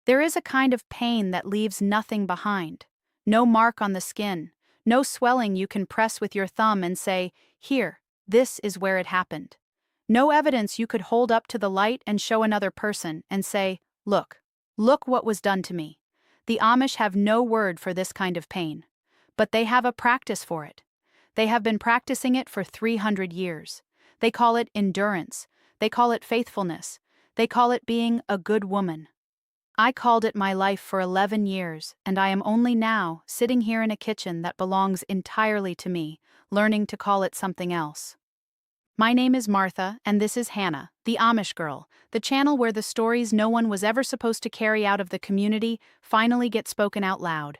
There is a kind of pain that leaves nothing behind. No mark on the skin, no swelling you can press with your thumb and say, "Here, this is where it happened." No evidence you could hold up to the light and show another person and say, "Look, look what was done to me." The Amish have no word for this kind of pain. But they have a practice for it. They have been practicing it for 300 years. They call it endurance. They call it faithfulness. They call it being a good woman. I called it my life for 11 years, and I am only now sitting here in a kitchen that belongs entirely to me, learning to call it something else. My name is Martha, and this is Hannah, the Amish girl, the channel where the stories no one was ever supposed to carry out of the community finally get spoken out loud.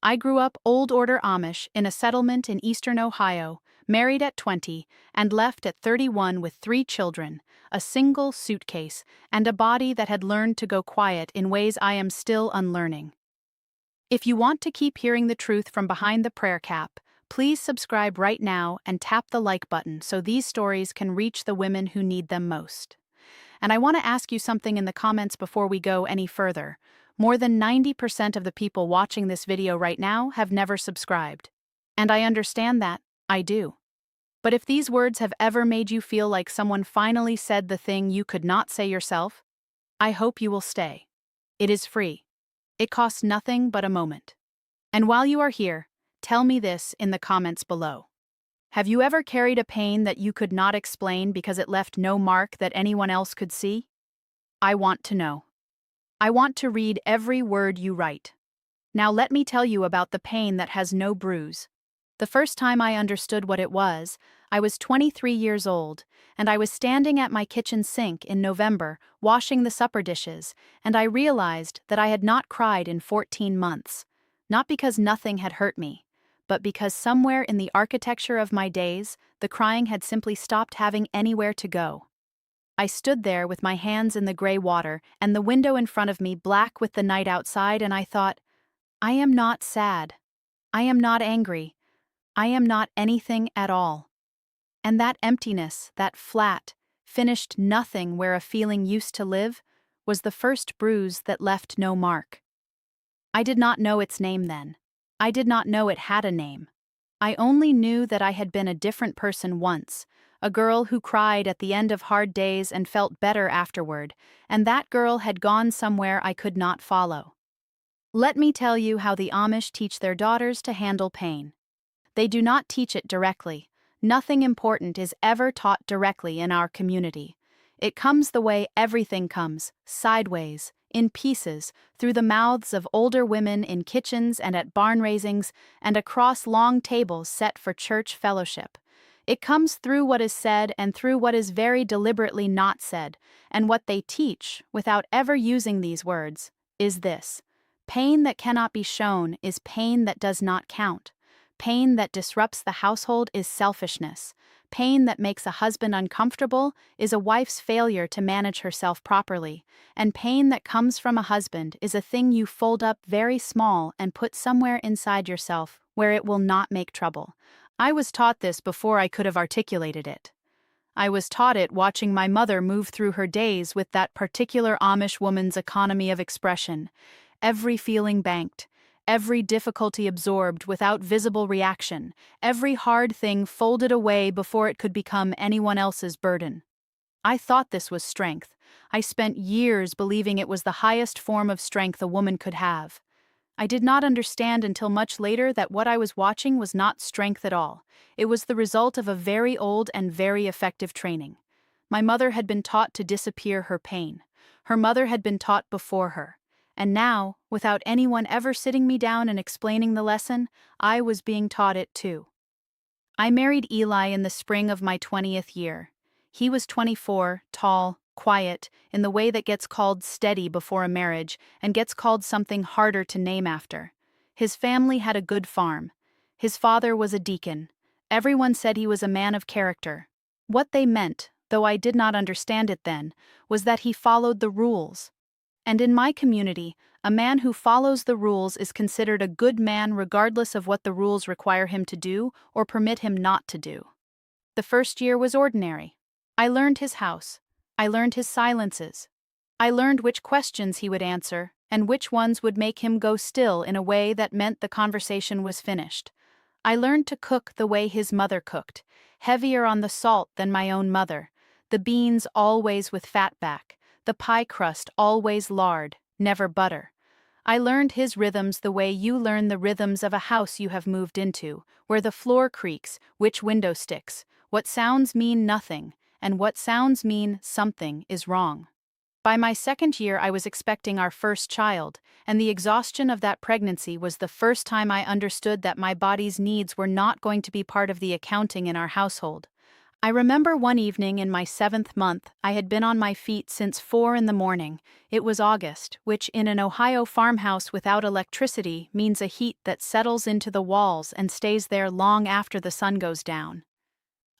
I grew up old order Amish in a settlement in eastern Ohio, married at 20, and left at 31 with 3 children, a single suitcase, and a body that had learned to go quiet in ways I am still unlearning. If you want to keep hearing the truth from behind the prayer cap, please subscribe right now and tap the like button so these stories can reach the women who need them most. And I want to ask you something in the comments before we go any further. More than 90% of the people watching this video right now have never subscribed. And I understand that, I do. But if these words have ever made you feel like someone finally said the thing you could not say yourself, I hope you will stay. It is free. It costs nothing but a moment. And while you are here, tell me this in the comments below. Have you ever carried a pain that you could not explain because it left no mark that anyone else could see? I want to know. I want to read every word you write. Now let me tell you about the pain that has no bruise. The first time I understood what it was, I was 23 years old, and I was standing at my kitchen sink in November, washing the supper dishes, and I realized that I had not cried in 14 months. Not because nothing had hurt me, but because somewhere in the architecture of my days, the crying had simply stopped having anywhere to go. I stood there with my hands in the gray water and the window in front of me black with the night outside, and I thought, I am not sad. I am not angry. I am not anything at all. And that emptiness, that flat, finished nothing where a feeling used to live, was the first bruise that left no mark. I did not know its name then. I did not know it had a name. I only knew that I had been a different person once, a girl who cried at the end of hard days and felt better afterward, and that girl had gone somewhere I could not follow. Let me tell you how the Amish teach their daughters to handle pain. They do not teach it directly. Nothing important is ever taught directly in our community. It comes the way everything comes, sideways, in pieces, through the mouths of older women in kitchens and at barn raisings, and across long tables set for church fellowship. It comes through what is said and through what is very deliberately not said, and what they teach, without ever using these words, is this: pain that cannot be shown is pain that does not count. Pain that disrupts the household is selfishness. Pain that makes a husband uncomfortable is a wife's failure to manage herself properly. And pain that comes from a husband is a thing you fold up very small and put somewhere inside yourself where it will not make trouble. I was taught this before I could have articulated it. I was taught it watching my mother move through her days with that particular Amish woman's economy of expression. Every feeling banked. Every difficulty absorbed without visible reaction, every hard thing folded away before it could become anyone else's burden. I thought this was strength. I spent years believing it was the highest form of strength a woman could have. I did not understand until much later that what I was watching was not strength at all. It was the result of a very old and very effective training. My mother had been taught to disappear her pain. Her mother had been taught before her. And now, without anyone ever sitting me down and explaining the lesson, I was being taught it too. I married Eli in the spring of my 20th year. He was 24, tall, quiet, in the way that gets called steady before a marriage and gets called something harder to name after. His family had a good farm. His father was a deacon. Everyone said he was a man of character. What they meant, though I did not understand it then, was that he followed the rules. And in my community, a man who follows the rules is considered a good man regardless of what the rules require him to do or permit him not to do. The first year was ordinary. I learned his house. I learned his silences. I learned which questions he would answer and which ones would make him go still in a way that meant the conversation was finished. I learned to cook the way his mother cooked, heavier on the salt than my own mother, the beans always with fat back, the pie crust always lard, never butter. I learned his rhythms the way you learn the rhythms of a house you have moved into, where the floor creaks, which window sticks, what sounds mean nothing, and what sounds mean something is wrong. By my second year, I was expecting our first child, and the exhaustion of that pregnancy was the first time I understood that my body's needs were not going to be part of the accounting in our household. I remember one evening in my 7th month, I had been on my feet since 4 in the morning. It was August, which in an Ohio farmhouse without electricity means a heat that settles into the walls and stays there long after the sun goes down.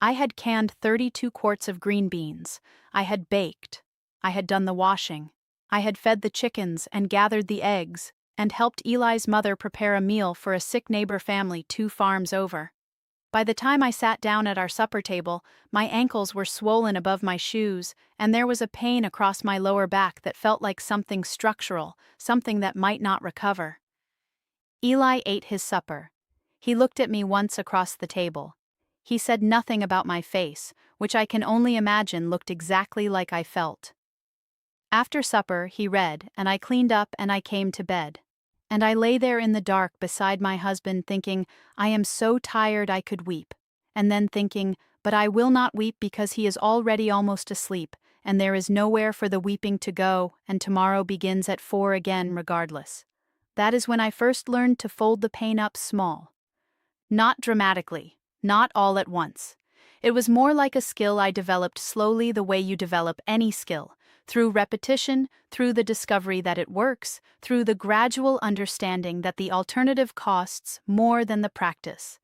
I had canned 32 quarts of green beans. I had baked. I had done the washing. I had fed the chickens and gathered the eggs, and helped Eli's mother prepare a meal for a sick neighbor family 2 farms over. By the time I sat down at our supper table, my ankles were swollen above my shoes, and there was a pain across my lower back that felt like something structural, something that might not recover. Eli ate his supper. He looked at me once across the table. He said nothing about my face, which I can only imagine looked exactly like I felt. After supper, he read, and I cleaned up and I came to bed. And I lay there in the dark beside my husband thinking, I am so tired I could weep. And then thinking, but I will not weep because he is already almost asleep, and there is nowhere for the weeping to go, and tomorrow begins at 4 again regardless. That is when I first learned to fold the pain up small. Not dramatically, not all at once. It was more like a skill I developed slowly the way you develop any skill, through repetition, through the discovery that it works, through the gradual understanding that the alternative costs more than the practice.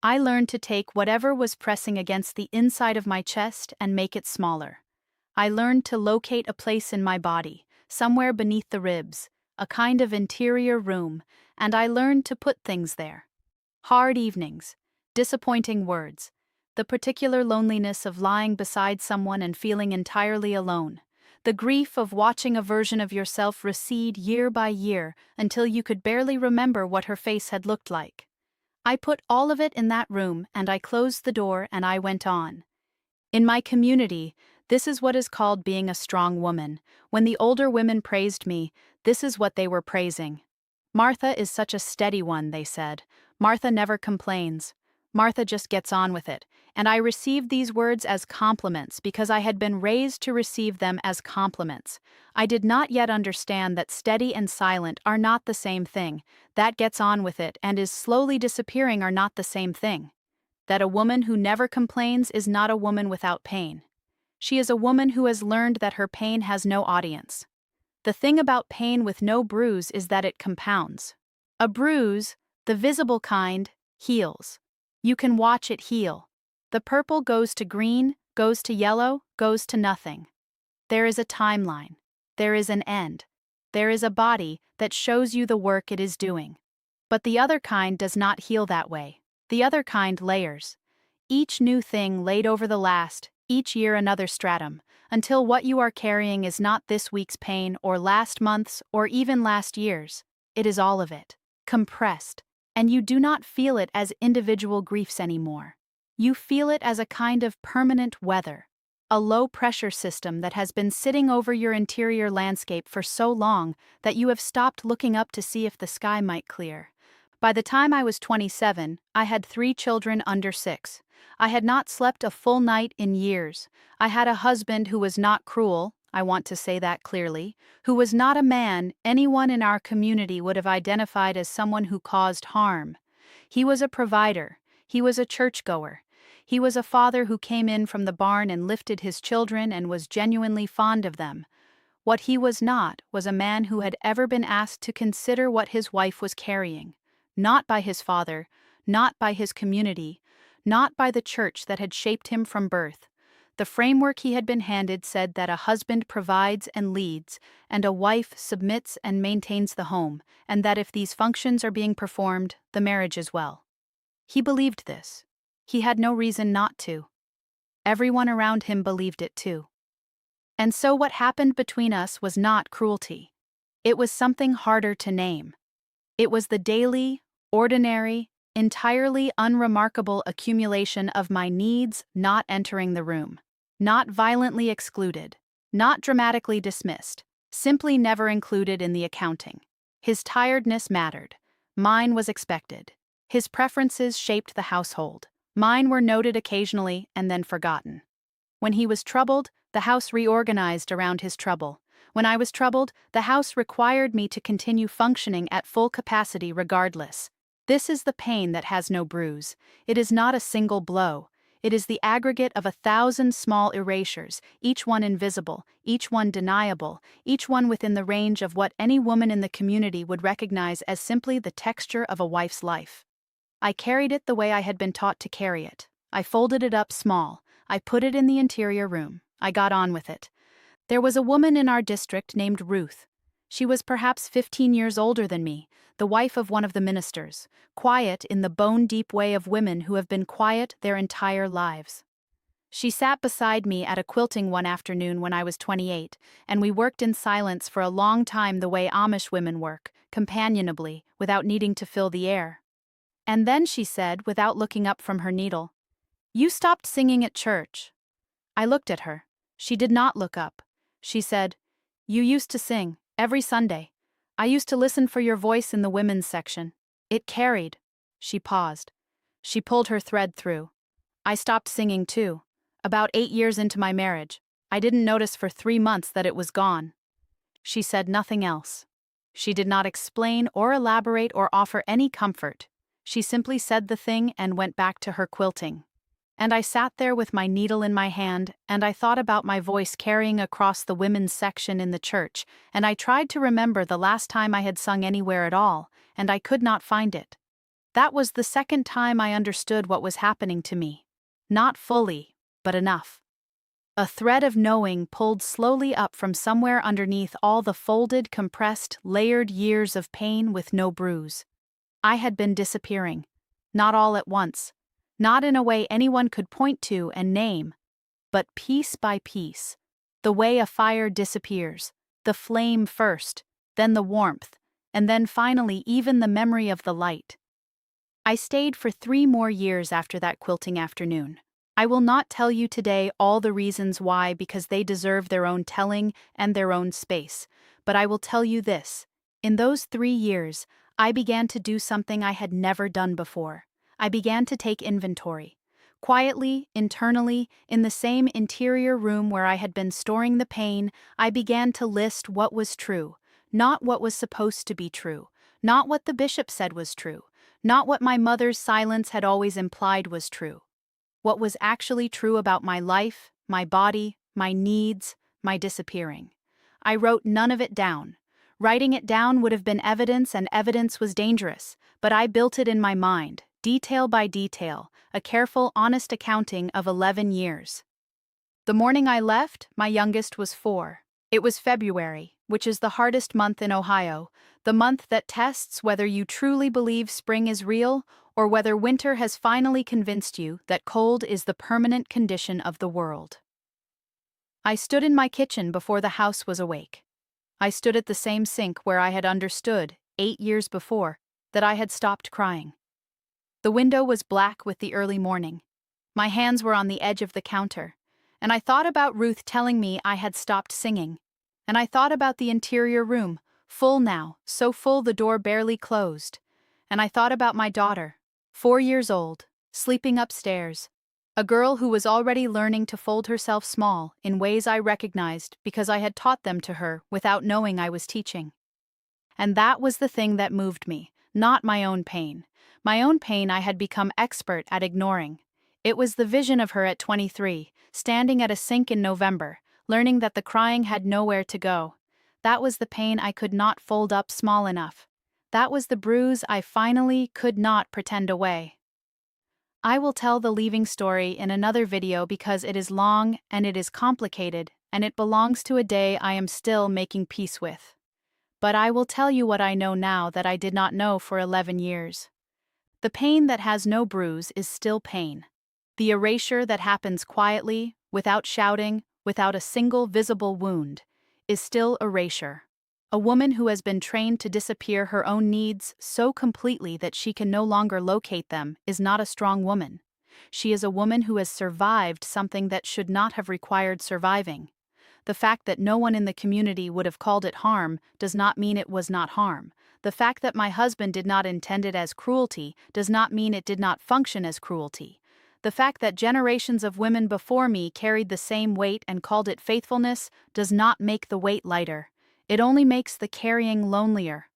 I learned to take whatever was pressing against the inside of my chest and make it smaller. I learned to locate a place in my body, somewhere beneath the ribs, a kind of interior room, and I learned to put things there. Hard evenings, disappointing words, the particular loneliness of lying beside someone and feeling entirely alone, the grief of watching a version of yourself recede year by year until you could barely remember what her face had looked like. I put all of it in that room and I closed the door and I went on. In my community, this is what is called being a strong woman. When the older women praised me, this is what they were praising. Martha is such a steady one, they said. Martha never complains. Martha just gets on with it, and I received these words as compliments because I had been raised to receive them as compliments. I did not yet understand that steady and silent are not the same thing, that gets on with it and is slowly disappearing are not the same thing. That a woman who never complains is not a woman without pain. She is a woman who has learned that her pain has no audience. The thing about pain with no bruise is that it compounds. A bruise, the visible kind, heals. You can watch it heal. The purple goes to green, goes to yellow, goes to nothing. There is a timeline. There is an end. There is a body that shows you the work it is doing. But the other kind does not heal that way. The other kind layers. Each new thing laid over the last, each year another stratum, until what you are carrying is not this week's pain or last month's or even last year's. It is all of it, compressed, and you do not feel it as individual griefs anymore. You feel it as a kind of permanent weather, a low-pressure system that has been sitting over your interior landscape for so long that you have stopped looking up to see if the sky might clear. By the time I was 27, I had 3 children under 6. I had not slept a full night in years. I had a husband who was not cruel, I want to say that clearly, who was not a man anyone in our community would have identified as someone who caused harm. He was a provider. He was a churchgoer. He was a father who came in from the barn and lifted his children and was genuinely fond of them. What he was not was a man who had ever been asked to consider what his wife was carrying. Not by his father, not by his community, not by the church that had shaped him from birth. The framework he had been handed said that a husband provides and leads, and a wife submits and maintains the home, and that if these functions are being performed, the marriage is well. He believed this. He had no reason not to. Everyone around him believed it too. And so what happened between us was not cruelty. It was something harder to name. It was the daily, ordinary, entirely unremarkable accumulation of my needs not entering the room. Not violently excluded, not dramatically dismissed, simply never included in the accounting. His tiredness mattered. Mine was expected. His preferences shaped the household. Mine were noted occasionally and then forgotten. When he was troubled, the house reorganized around his trouble. When I was troubled, the house required me to continue functioning at full capacity regardless. This is the pain that has no bruise. It is not a single blow. It is the aggregate of 1,000 small erasures, each one invisible, each one deniable, each one within the range of what any woman in the community would recognize as simply the texture of a wife's life. I carried it the way I had been taught to carry it. I folded it up small. I put it in the interior room. I got on with it. There was a woman in our district named Ruth. She was perhaps 15 years older than me, the wife of one of the ministers, quiet in the bone-deep way of women who have been quiet their entire lives. She sat beside me at a quilting one afternoon when I was 28, and we worked in silence for a long time the way Amish women work, companionably, without needing to fill the air. And then she said, without looking up from her needle, "You stopped singing at church." I looked at her. She did not look up. She said, "You used to sing, every Sunday. I used to listen for your voice in the women's section. It carried." She paused. She pulled her thread through. "I stopped singing too. About 8 years into my marriage. I didn't notice for 3 months that it was gone." She said nothing else. She did not explain or elaborate or offer any comfort. She simply said the thing and went back to her quilting. And I sat there with my needle in my hand, and I thought about my voice carrying across the women's section in the church, and I tried to remember the last time I had sung anywhere at all, and I could not find it. That was the second time I understood what was happening to me. Not fully, but enough. A thread of knowing pulled slowly up from somewhere underneath all the folded, compressed, layered years of pain with no bruise. I had been disappearing. Not all at once. Not in a way anyone could point to and name, but piece by piece. The way a fire disappears, the flame first, then the warmth, and then finally even the memory of the light. I stayed for 3 more years after that quilting afternoon. I will not tell you today all the reasons why because they deserve their own telling and their own space, but I will tell you this. In those 3 years, I began to do something I had never done before. I began to take inventory. Quietly, internally, in the same interior room where I had been storing the pain, I began to list what was true, not what was supposed to be true, not what the bishop said was true, not what my mother's silence had always implied was true. What was actually true about my life, my body, my needs, my disappearing. I wrote none of it down. Writing it down would have been evidence, and evidence was dangerous, but I built it in my mind, detail by detail, a careful, honest accounting of 11 years. The morning I left, my youngest was 4. It was February, which is the hardest month in Ohio, the month that tests whether you truly believe spring is real or whether winter has finally convinced you that cold is the permanent condition of the world. I stood in my kitchen before the house was awake. I stood at the same sink where I had understood, 8 years before, that I had stopped crying. The window was black with the early morning. My hands were on the edge of the counter, and I thought about Ruth telling me I had stopped singing. And I thought about the interior room, full now, so full the door barely closed. And I thought about my daughter, 4 years old, sleeping upstairs, a girl who was already learning to fold herself small in ways I recognized because I had taught them to her without knowing I was teaching. And that was the thing that moved me, not my own pain. My own pain I had become expert at ignoring. It was the vision of her at 23, standing at a sink in November, learning that the crying had nowhere to go. That was the pain I could not fold up small enough. That was the bruise I finally could not pretend away. I will tell the leaving story in another video because it is long and it is complicated and it belongs to a day I am still making peace with. But I will tell you what I know now that I did not know for 11 years. The pain that has no bruise is still pain. The erasure that happens quietly, without shouting, without a single visible wound, is still erasure. A woman who has been trained to disappear her own needs so completely that she can no longer locate them is not a strong woman. She is a woman who has survived something that should not have required surviving. The fact that no one in the community would have called it harm does not mean it was not harm. The fact that my husband did not intend it as cruelty does not mean it did not function as cruelty. The fact that generations of women before me carried the same weight and called it faithfulness does not make the weight lighter. It only makes the carrying lonelier.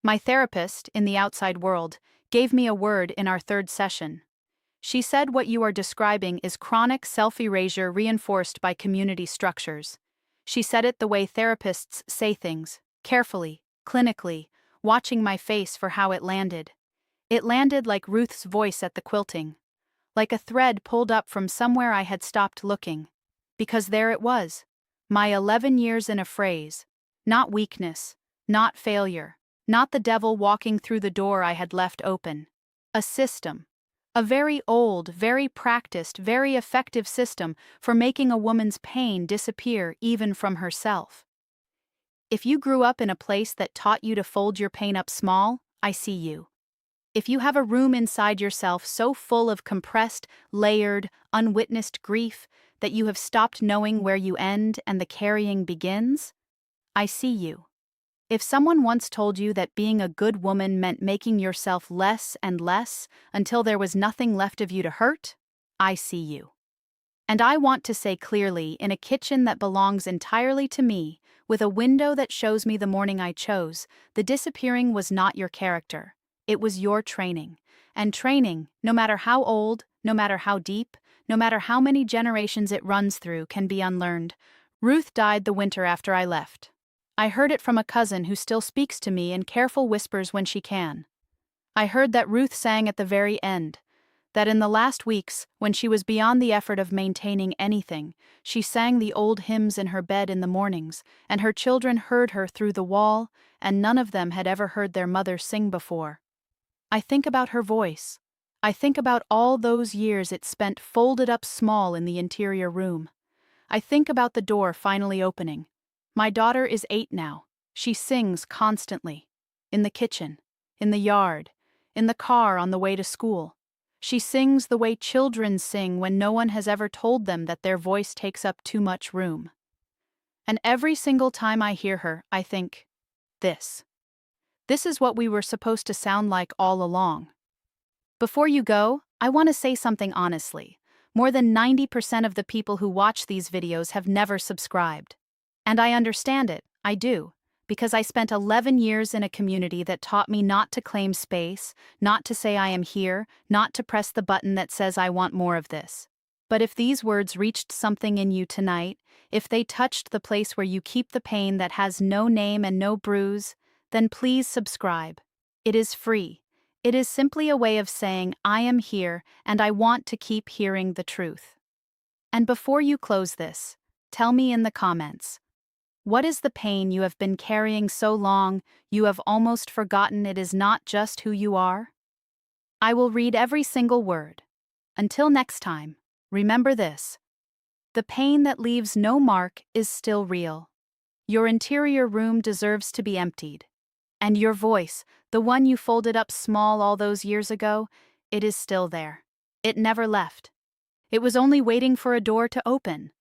My therapist, in the outside world, gave me a word in our third session. She said what you are describing is chronic self-erasure reinforced by community structures. She said it the way therapists say things, carefully, clinically, watching my face for how it landed. It landed like Ruth's voice at the quilting, like a thread pulled up from somewhere I had stopped looking. Because there it was, my 11 years in a phrase. Not weakness, not failure, not the devil walking through the door I had left open. A system. A very old, very practiced, very effective system for making a woman's pain disappear even from herself. If you grew up in a place that taught you to fold your pain up small, I see you. If you have a room inside yourself so full of compressed, layered, unwitnessed grief that you have stopped knowing where you end and the carrying begins, I see you. If someone once told you that being a good woman meant making yourself less and less until there was nothing left of you to hurt, I see you. And I want to say clearly, in a kitchen that belongs entirely to me, with a window that shows me the morning I chose, the disappearing was not your character. It was your training. And training, no matter how old, no matter how deep, no matter how many generations it runs through, can be unlearned. Ruth died the winter after I left. I heard it from a cousin who still speaks to me in careful whispers when she can. I heard that Ruth sang at the very end, that in the last weeks, when she was beyond the effort of maintaining anything, she sang the old hymns in her bed in the mornings, and her children heard her through the wall, and none of them had ever heard their mother sing before. I think about her voice. I think about all those years it spent folded up small in the interior room. I think about the door finally opening. My daughter is 8 now. She sings constantly. In the kitchen, in the yard, in the car on the way to school. She sings the way children sing when no one has ever told them that their voice takes up too much room. And every single time I hear her, I think, this. This is what we were supposed to sound like all along. Before you go, I want to say something honestly. More than 90% of the people who watch these videos have never subscribed. And I understand it, I do, because I spent 11 years in a community that taught me not to claim space, not to say I am here, not to press the button that says I want more of this. But if these words reached something in you tonight, if they touched the place where you keep the pain that has no name and no bruise, then please subscribe. It is free. It is simply a way of saying I am here and I want to keep hearing the truth. And before you close this, tell me in the comments. What is the pain you have been carrying so long you have almost forgotten it is not just who you are? I will read every single word. Until next time, remember this. The pain that leaves no mark is still real. Your interior room deserves to be emptied. And your voice, the one you folded up small all those years ago, it is still there. It never left. It was only waiting for a door to open.